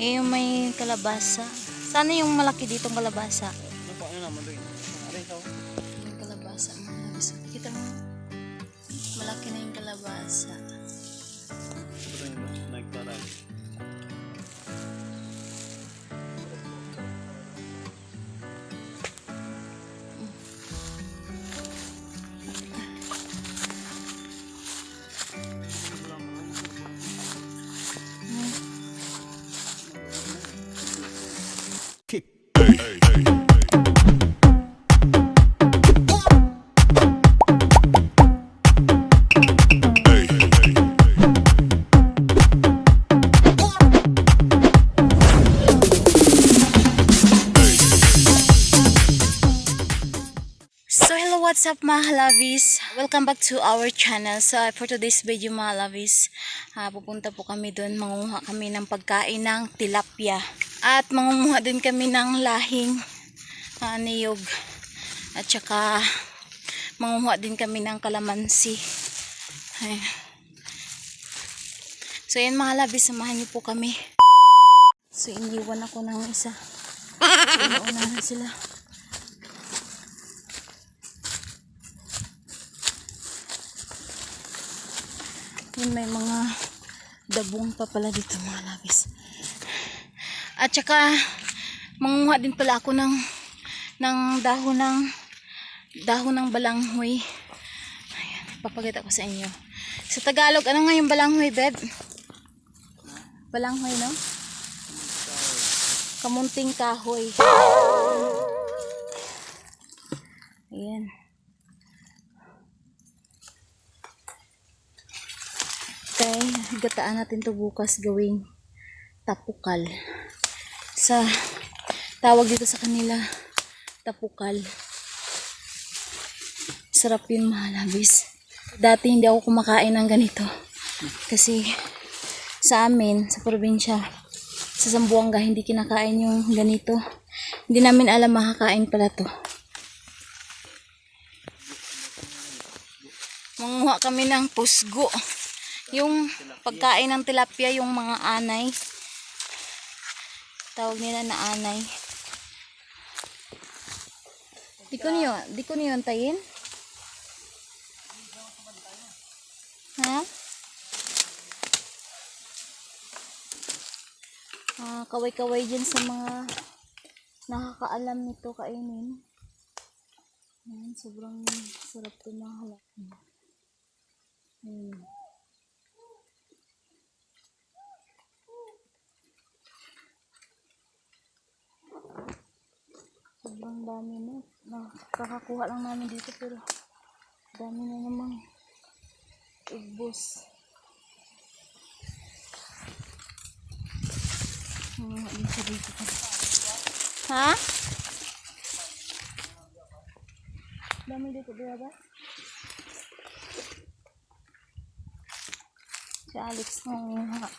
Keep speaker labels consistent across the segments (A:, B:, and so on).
A: Eh, yung may kalabasa. Sana yung malaki ditong kalabasa.
B: Ano po, ano naman doon? Ano ito?
A: Yung kalabasa. Kita mo. Malaki na yung kalabasa.
B: Ito yung nagparang.
A: So hello, what's up mga halabis? Welcome back to our channel. So for today's video mga halabis, pupunta po kami doon. Mangunguha kami ng pagkain ng tilapia. At mangunguha din kami ng lahing niyog. At saka mangunguha din kami ng kalamansi. Ayan. So yan mga halabis, samahan niyo po kami. So iniwan ako ng isa. Inuunahan sila. Yun, may mga dabong pa pala dito mga labis. At saka mangunguha din pala ako ng dahon ng balanghoy. Ayan, ipapakita ko sa inyo. Sa Tagalog, ano nga yung balanghoy, beb? Balanghoy, no? Kamunting kahoy. Ayan. Okay, gataan natin to bukas gawing tapukal. Sa tawag dito sa kanila, tapukal. Sarap yun mga labis. Dati hindi ako kumakain ng ganito. Kasi sa amin, sa probinsya, sa Zamboanga, hindi kinakain yung ganito. Hindi namin alam makakain pala to. Manguha kami ng pusgo. Yung pagkain ng tilapia, yung mga anay. Tawag nila na anay. Di ko niyo antayin? Ha? Kaway-kaway dyan sa mga nakakaalam nito kainin. Ayan, sobrang sarap ito mga halak. Sobrang dami na. Nakakakuha lang namin dito pero dami na namang ubos. Dito dito. Ha? Dami dito ba? Si Alex nangunguha.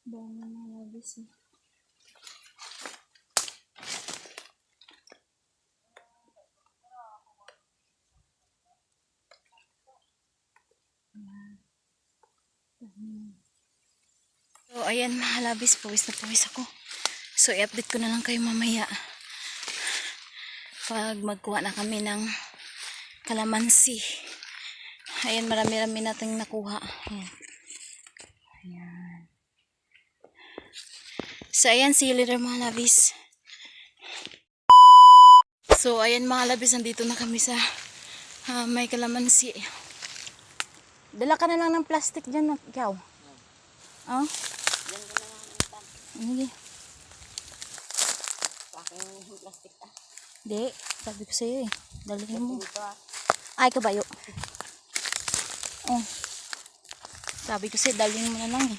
A: Dami na labis eh. So ayan mga labis, pawis na pawis ako. So i-update ko na lang kayo mamaya pag magkuha na kami ng kalamansi. Ayan, marami-rami nating nakuha. Ayan. Ayan. So ayan, see you later mga labis. So ayan mga labis, nandito na kami sa may kalamansi. Dala ka na lang ng plastic dyan, ikaw. Oh?
C: Yan ko na lang ang pan.
A: Hindi.
C: Aking plastic ah.
A: Hindi, sabi ko sa'yo eh. Dalhin mo.
C: Dito ah.
A: Ay, kabayo. Oh. Sabi ko sa'yo, dalhin mo na lang eh.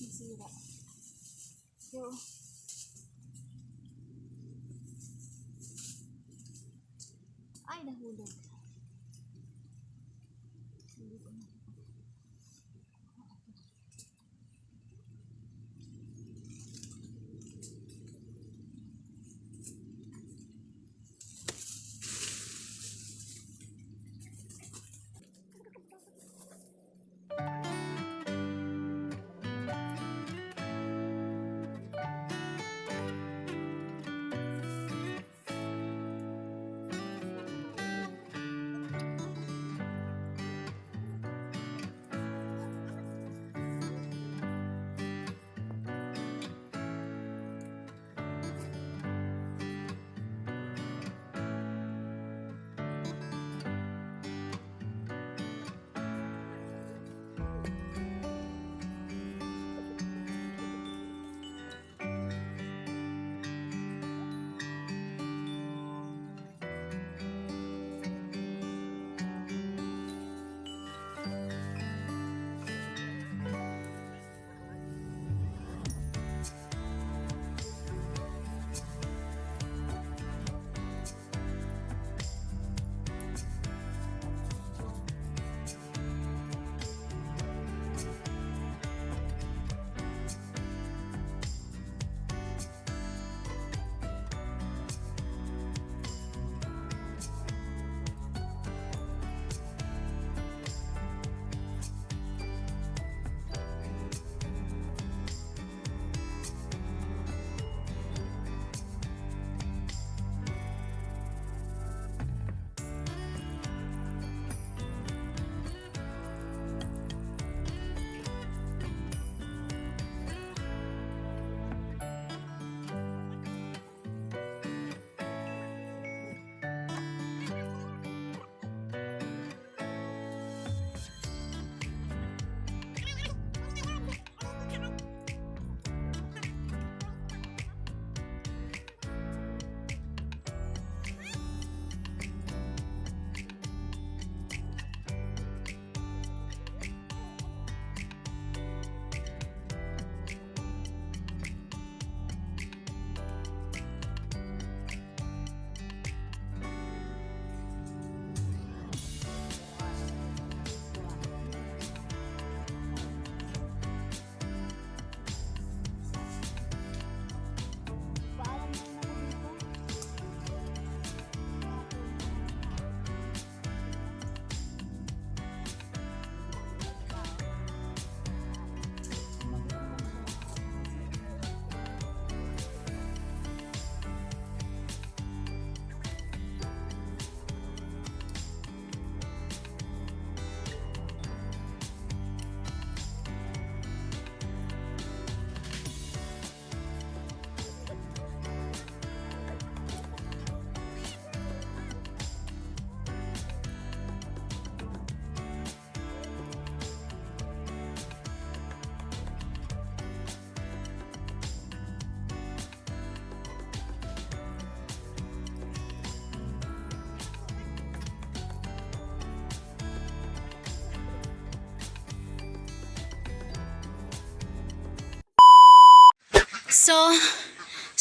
A: Sisira. So, ay, nahulog. Hindi ko na.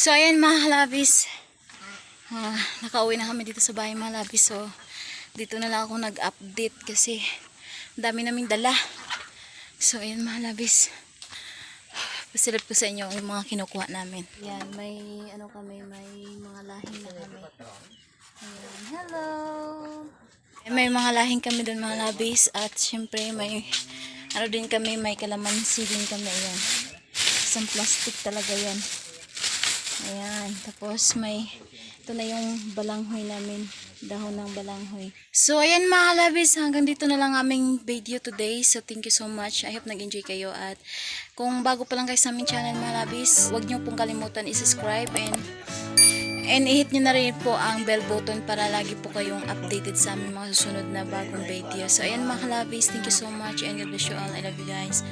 A: So ayan mga halabis. Nakauwi na kami dito sa bahay mga halabis. So, dito na lang ako nag-update kasi dami naming dala. So, ayan mga halabis. Pasilip ko sa inyo yung mga kinukuha namin. Yan, may ano kami, may mga lahing na kami. Ayan, hello! May mga lahing kami doon mga halabis at syempre may ano din kami, may kalamansi din kami. Ayan. Isang plastic talaga yan. Ayan, tapos may ito na yung balanghoy namin, dahon ng balanghoy. So ayan mga halabis, hanggang dito na lang aming video today. So thank you so much, I hope nag-enjoy kayo. At kung bago pa lang kayo sa aming channel mga halabis, huwag nyo pong kalimutan i-subscribe and i-hit nyo na rin po ang bell button para lagi po kayong updated sa aming mga susunod na bagong video. So ayan mga halabis, thank you so much and God bless you all. I love you guys.